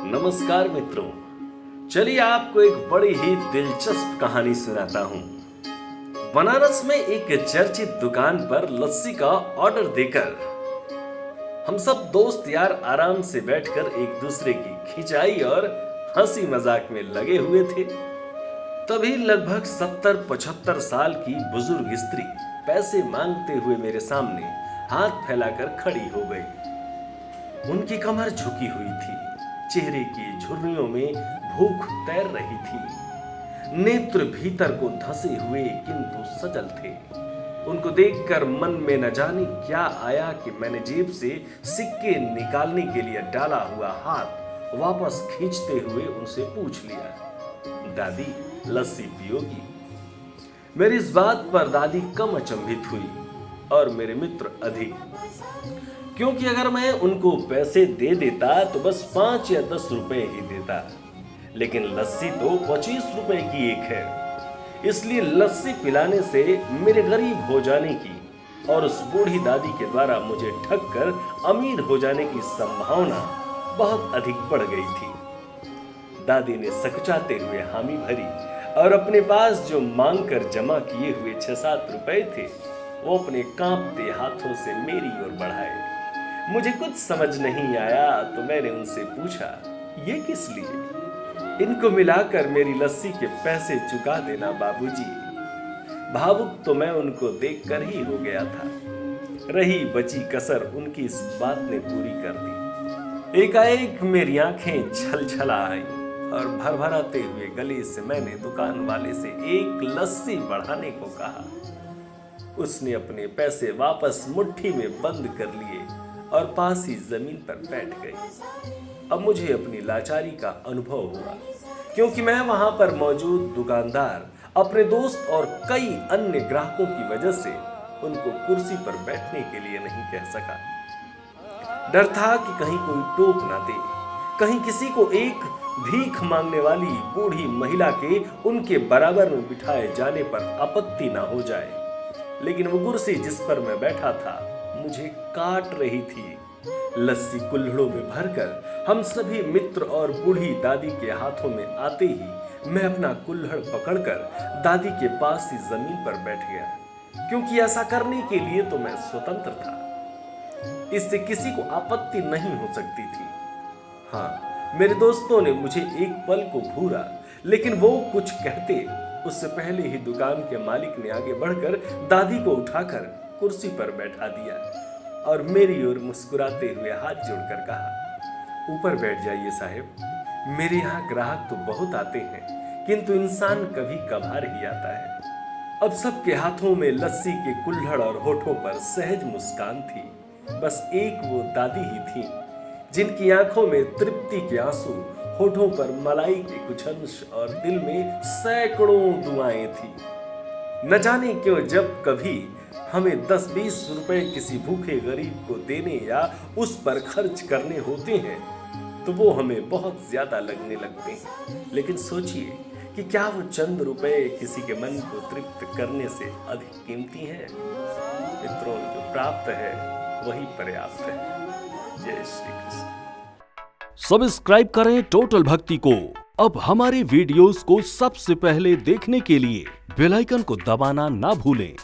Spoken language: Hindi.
नमस्कार मित्रों, चलिए आपको एक बड़ी ही दिलचस्प कहानी सुनाता हूं। बनारस में एक चर्चित दुकान पर लस्सी का ऑर्डर देकर हम सब दोस्त यार आराम से बैठकर एक दूसरे की खिंचाई और हंसी मजाक में लगे हुए थे। तभी लगभग 70-75 साल की बुजुर्ग स्त्री पैसे मांगते हुए मेरे सामने हाथ फैलाकर खड़ी हो गई। उनकी कमर झुकी हुई थी, चेहरे की झुर्रियों में भूख तैर रही थी, नेत्र भीतर को धंसे हुए किंतु सजल थे। उनको देखकर मन में न जाने क्या आया कि मैंने जेब से सिक्के निकालने के लिए डाला हुआ हाथ वापस खींचते हुए उनसे पूछ लिया, दादी लस्सी पियोगी? मेरी इस बात पर दादी कम अचंभित हुई और मेरे मित्र अधिक, क्योंकि अगर मैं उनको पैसे दे देता तो बस 5 या 10 रुपए ही देता, लेकिन लस्सी तो 25 रुपए की एक है। इसलिए लस्सी पिलाने से मेरे गरीब हो जाने की और उस बूढ़ी दादी के द्वारा मुझे ठग कर अमीर हो जाने की संभावना बहुत अधिक बढ़ गई थी। दादी ने सकचाते हुए हामी भरी और अपने पास जो मांग कर जमा किए हुए 6-7 रुपए थे वो अपने कांपते हाथों से मेरी ओर बढ़ाए। मुझे कुछ समझ नहीं आया तो मैंने उनसे पूछा, ये किस लिए? इनको मिलाकर मेरी लस्सी के पैसे चुका देना बाबूजी। भावुक तो मैं उनको देखकर ही हो गया था। रही बची कसर उनकी इस बात ने पूरी कर दी। एकाएक मेरी आंखें छलछला आईं और भरभराते हुए गले से मैंने दुकान वाले से एक लस्सी बढ़ाने को कहा। उसने अपने पैसे वापस मुट्ठी में बंद कर लिए और पास ही जमीन पर बैठ गई। अब मुझे अपनी लाचारी का अनुभव हुआ, क्योंकि मैं वहां पर मौजूद दुकानदार, अपने दोस्त और कई अन्य ग्राहकों की वजह से उनको कुर्सी पर बैठने के लिए नहीं कह सका। डर था कि कहीं कोई टोक ना दे, कहीं किसी को एक भीख मांगने वाली बूढ़ी महिला के उनके बराबर में बिठाए जाने पर आपत्ति ना हो जाए। लेकिन वो कुर्सी जिस पर मैं बैठा था मुझे काट रही थी। लस्सी कुल्हड़ों में भरकर हम सभी मित्र और बूढ़ी दादी के हाथों में आते ही मैं अपना कुल्हड़ पकड़कर दादी के पास ही जमीन पर बैठ गया, क्योंकि ऐसा करने के लिए तो मैं स्वतंत्र था। इससे किसी को आपत्ति नहीं हो सकती थी। हाँ, मेरे दोस्तों ने मुझे एक पल को घूरा, लेकिन वो कुछ कहते उससे पहले ही दुकान के मालिक ने आगे बढ़कर दादी को उठाकर कुर्सी पर बैठा दिया और मेरी ओर मुस्कुराते हुए हाथ जोड़कर कहा, ऊपर बैठ जाइए साहब। मेरे यहाँ ग्राहक तो बहुत आते हैं, किंतु इंसान कभी कभार ही आता है। अब सबके हाथों में लस्सी के कुल्हड़ और होठों पर सहज मुस्कान थी। बस एक वो दादी ही थी जिनकी आंखों में तृप्ति के आंसू, होठों पर मलाई के कुछ अंश और दिल में सैकड़ों दुआएं थी। न जाने क्यों जब कभी हमें 10-20 रुपए किसी भूखे गरीब को देने या उस पर खर्च करने होते हैं तो वो हमें बहुत ज्यादा लगने लगते हैं। लेकिन सोचिए कि क्या वो चंद रुपए किसी के मन को तृप्त करने से अधिक कीमती हैं? मित्रों, जो प्राप्त है वही पर्याप्त है। जय श्री कृष्ण। सब्सक्राइब करें टोटल भक्ति को। अब हमारे वीडियोस को सबसे पहले देखने के लिए बेल आइकन को दबाना ना भूलें।